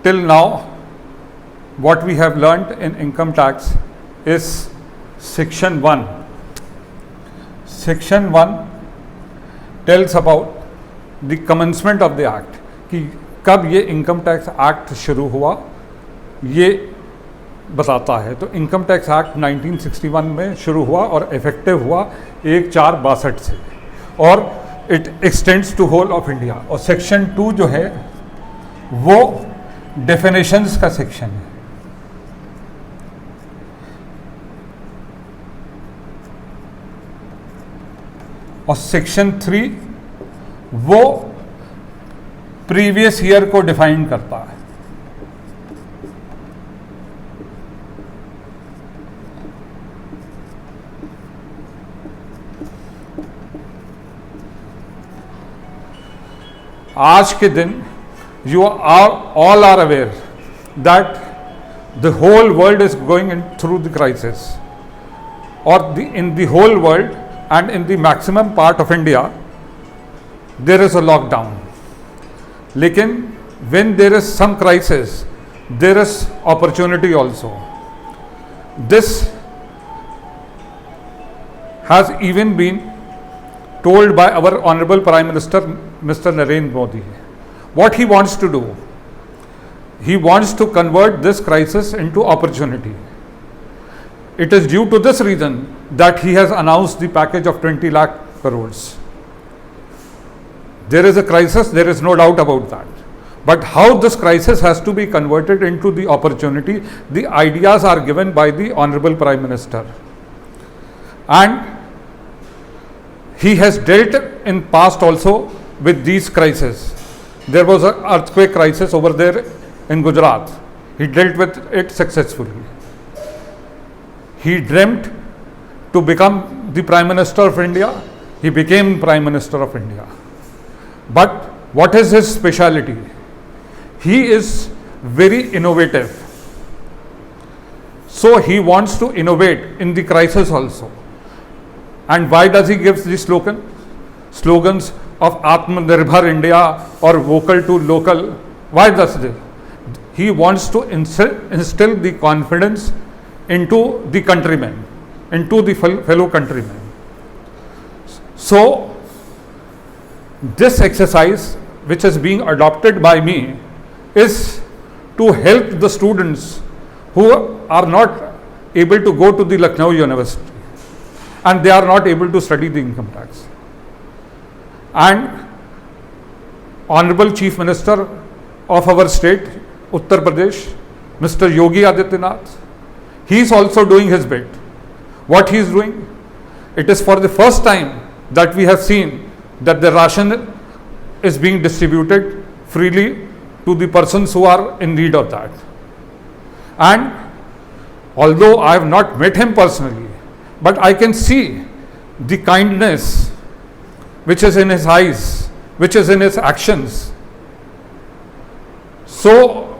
till now, what we have learnt in income tax is Section 1. Section 1 tells about the commencement of the act, कि कब ये income tax act शुरू हुआ ये बताता है. तो इनकम टैक्स एक्ट 1961 में शुरू हुआ और इफेक्टिव हुआ 1/4/62 से, और it extends to whole of India. और सेक्शन 2 जो है वो डेफिनेशंस का सेक्शन है. और सेक्शन 3 वो प्रीवियस ईयर को डिफाइन करता है. आज के दिन you all are aware that the whole world is going through the crisis, or in the whole world and in the maximum part of India there is a lockdown. लेकिन when there is some crisis there is opportunity also. This has even been told by our Honorable Prime Minister Mr. Narendra Modi. What he wants to do, he wants to convert this crisis into opportunity. It is due to this reason that he has announced the package of 20 lakh crores. There is a crisis, there is no doubt about that. But how this crisis has to be converted into the opportunity, the ideas are given by the Honorable Prime Minister. And he has dealt in past also with these crises. There was an earthquake crisis over there in Gujarat. He dealt with it successfully. He dreamt to become the Prime Minister of India. He became Prime Minister of India. But what is his speciality? He is very innovative. So he wants to innovate in the crisis also. And why does he give the slogans of Atmanirbhar India or vocal to local? Why does this? He wants to instill the confidence into the countrymen, into the fellow countrymen. So this exercise which is being adopted by me is to help the students who are not able to go to the Lucknow University and they are not able to study the income tax. And Honorable Chief Minister of our state, Uttar Pradesh, Mr. Yogi Adityanath, he is also doing his bit. What he is doing? It is for the first time that we have seen that the ration is being distributed freely to the persons who are in need of that. And although I have not met him personally, but I can see the kindness which is in his eyes, which is in his actions. So,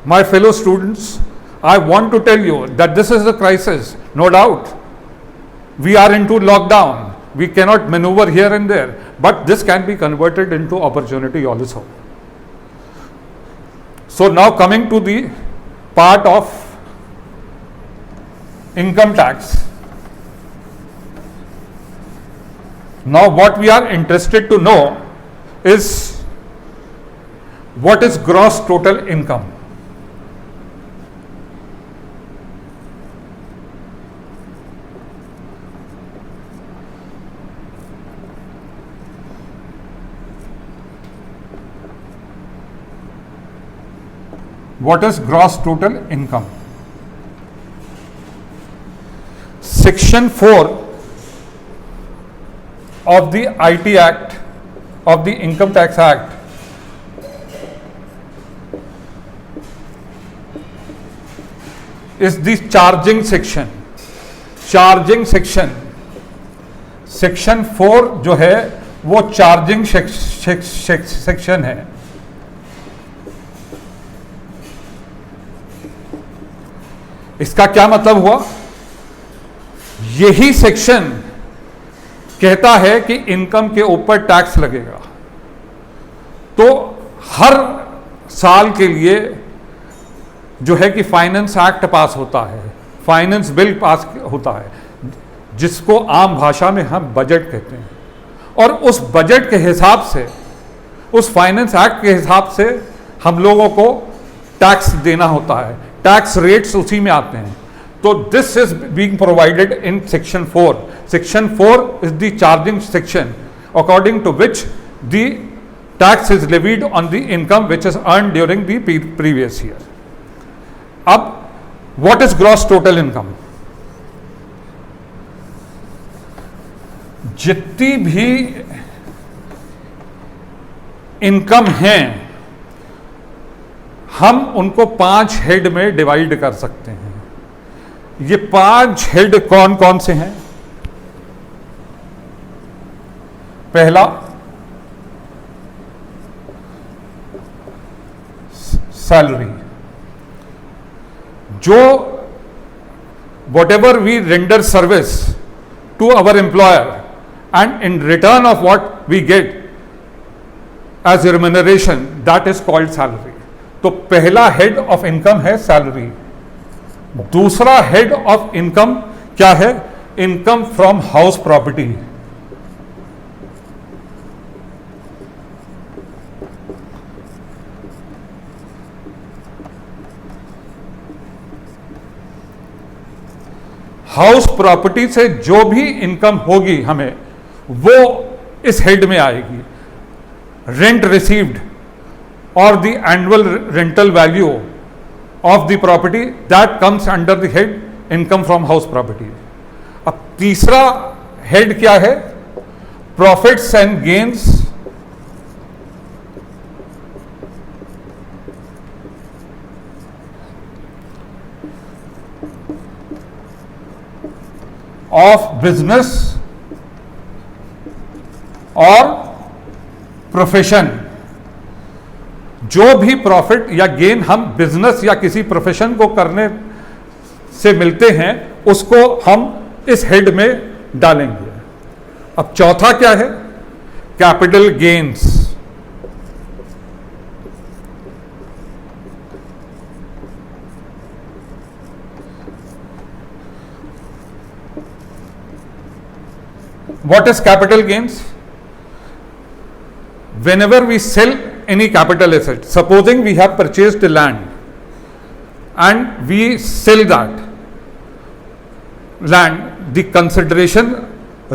my fellow students, I want to tell you that this is a crisis, no doubt. We are into lockdown. We cannot maneuver here and there, but this can be converted into opportunity also. So, now coming to the part of income tax. Now what we are interested to know is what is gross total income. What is gross total income? Section 4 of the IT Act, of the Income Tax Act, is the charging section. Charging section, section 4 जो है वो charging section है. इसका क्या मतलब हुआ? यही section कहता है कि इनकम के ऊपर टैक्स लगेगा. तो हर साल के लिए जो है कि फाइनेंस एक्ट पास होता है, फाइनेंस बिल पास होता है, जिसको आम भाषा में हम बजट कहते हैं, और उस बजट के हिसाब से, उस फाइनेंस एक्ट के हिसाब से हम लोगों को टैक्स देना होता है, टैक्स रेट्स उसी में आते हैं। तो this is being provided in section 4. Section 4 is the charging section according to which the tax is levied on the income which is earn during the previous year. अब what is gross total income? जितनी भी income हैं हम उनको 5 head में divide कर सकते हैं. ये 5 हेड कौन कौन से हैं? पहला सैलरी, जो whatever we render service to our employer and in return of what we get as a remuneration, that is called salary. तो पहला हेड ऑफ इनकम है सैलरी. दूसरा हेड ऑफ इनकम क्या है? Income from house property. House property से जो भी income होगी हमें, वो इस हेड में आएगी. Rent received or the annual rental value of the property, that comes under the head income from house property. अब तीसरा हेड क्या है? Profits and gains of business और प्रोफेशन. जो भी प्रॉफिट या गेन हम बिजनेस या किसी प्रोफेशन को करने से मिलते हैं, उसको हम इस हेड में डालेंगे. अब चौथा क्या है? Capital gains. What is capital gains? Whenever we sell any capital asset, supposing we have purchased a land and we sell that land, the consideration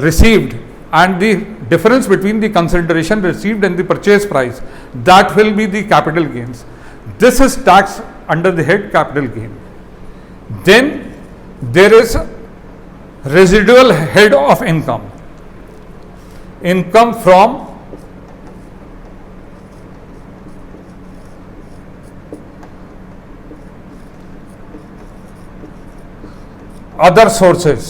received and the difference between the consideration received and the purchase price, that will be the capital gains. This is taxed under the head capital gain. Then there is residual head of income. Income from other sources.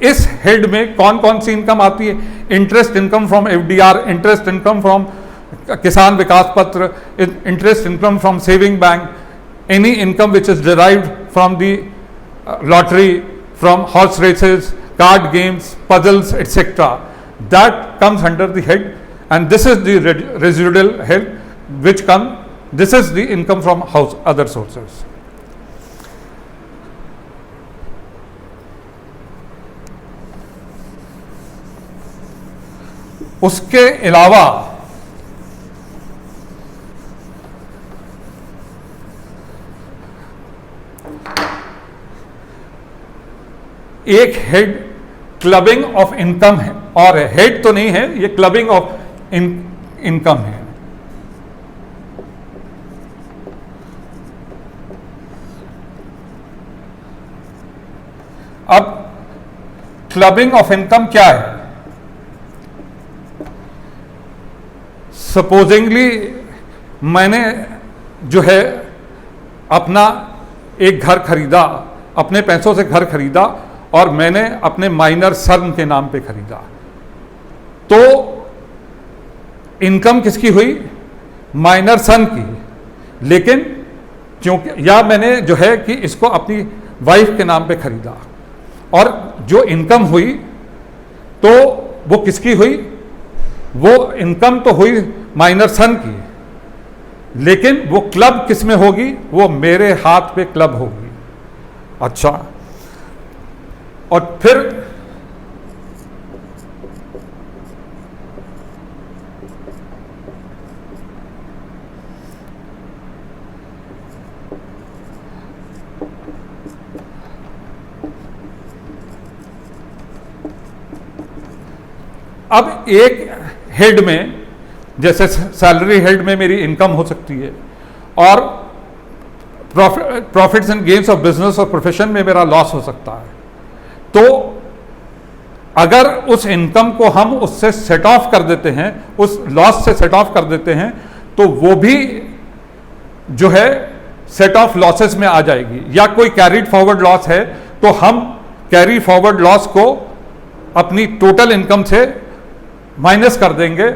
इस head में कौन कौन सी income आती है? Interest income from FDR, interest income from Kisan Vikas Patra, interest income from saving bank, any income which is derived from the lottery, from horse races, card games, puzzles etcetera. That comes under the head and this is the residual head which come, this is the income from house other sources. उसके अलावा एक head clubbing of income है, और head तो नहीं है, ये clubbing of income है. अब क्लबिंग ऑफ इनकम क्या है? सपोजिंगली मैंने जो है अपना एक घर खरीदा, अपने पैसों से घर खरीदा, और मैंने अपने माइनर सन के नाम पे खरीदा, तो इनकम किसकी हुई? माइनर सन की. लेकिन क्योंकि या मैंने जो है कि इसको अपनी वाइफ के नाम पे खरीदा, और जो इनकम हुई तो वो किसकी हुई? वो इनकम तो हुई माइनर सन की, लेकिन वो क्लब किस में होगी? वो मेरे हाथ पे क्लब होगी। अच्छा, और फिर अब एक हेड में, जैसे सैलरी हेड में मेरी इनकम हो सकती है, और profits and gains of business और प्रोफेशन में मेरा लॉस हो सकता है। तो अगर उस इनकम को हम उससे सेट ऑफ कर देते हैं, उस लॉस से सेट ऑफ कर देते हैं, तो वो भी जो है सेट ऑफ लॉसेस में आ जाएगी। या कोई कैरीड फॉरवर्ड लॉस है तो हम कैरी फॉरवर्ड लॉस को अपनी टोटल इनकम से माइनस कर देंगे।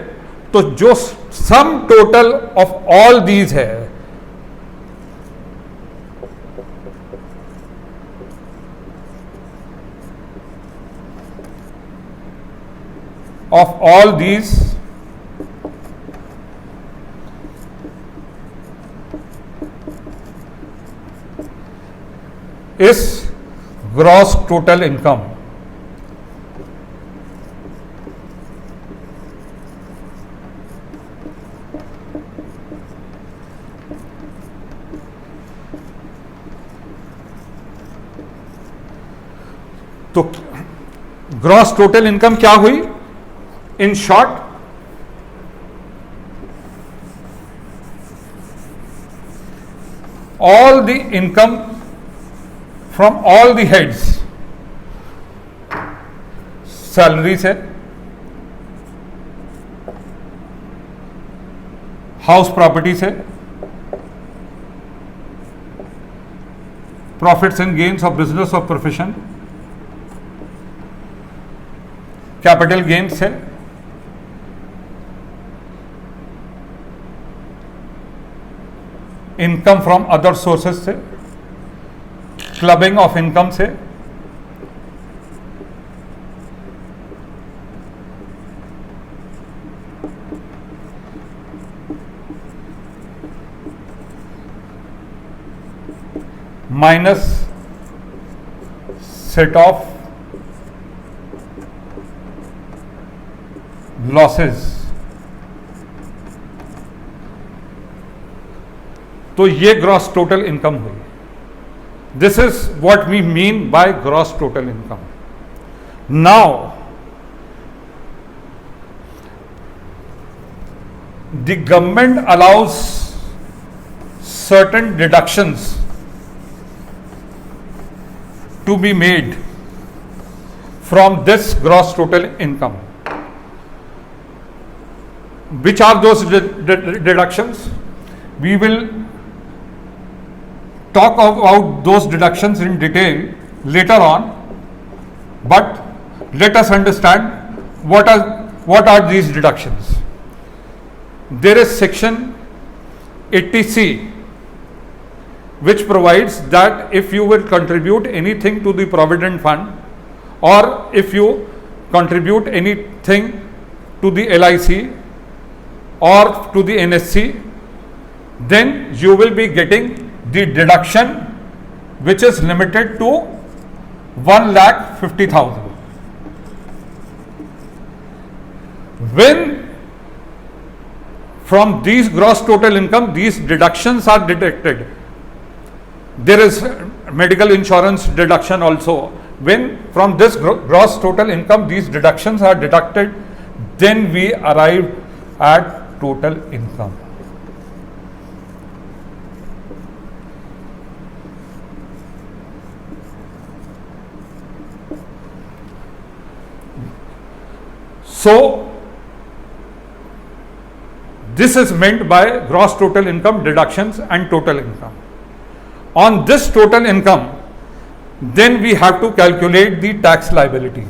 तो जो sum total of all these है, of all these is gross total income। तो ग्रॉस टोटल इनकम क्या हुई? In short, all the income from all the heads, salary से, हाउस प्रॉपर्टी से, profits and gains of business of profession, capital gains से, income from other sources से, clubbing of income से, minus set off losses. तो ये gross total income हुई। This is what we mean by gross total income. Now the government allows certain deductions to be made from this gross total income. Which are those deductions? We will talk about those deductions in detail later on, but let us understand what are these deductions. There is section 80C which provides that if you will contribute anything to the provident fund, or if you contribute anything to the LIC or to the NSC, then you will be getting the deduction which is limited to 1,50,000. When from these gross total income these deductions are deducted, there is medical insurance deduction also. When from this gross total income these deductions are deducted, then we arrive at total income. So this is meant by gross total income, deductions and total income. On this total income, then we have to calculate the tax liability.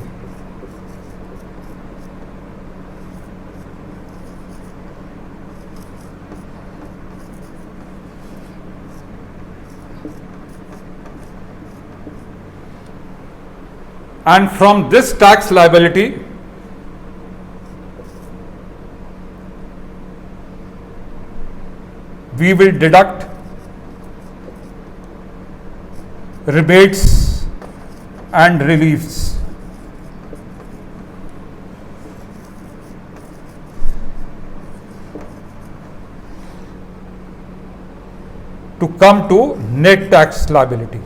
And from this tax liability, we will deduct rebates and reliefs. To come to net tax liability.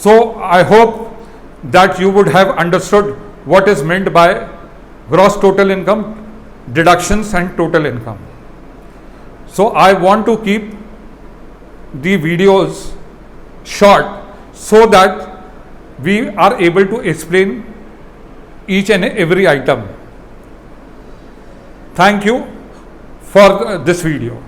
So I hope that you would have understood what is meant by gross total income, deductions and total income. So I want to keep the videos short so that we are able to explain each and every item. Thank you for this video.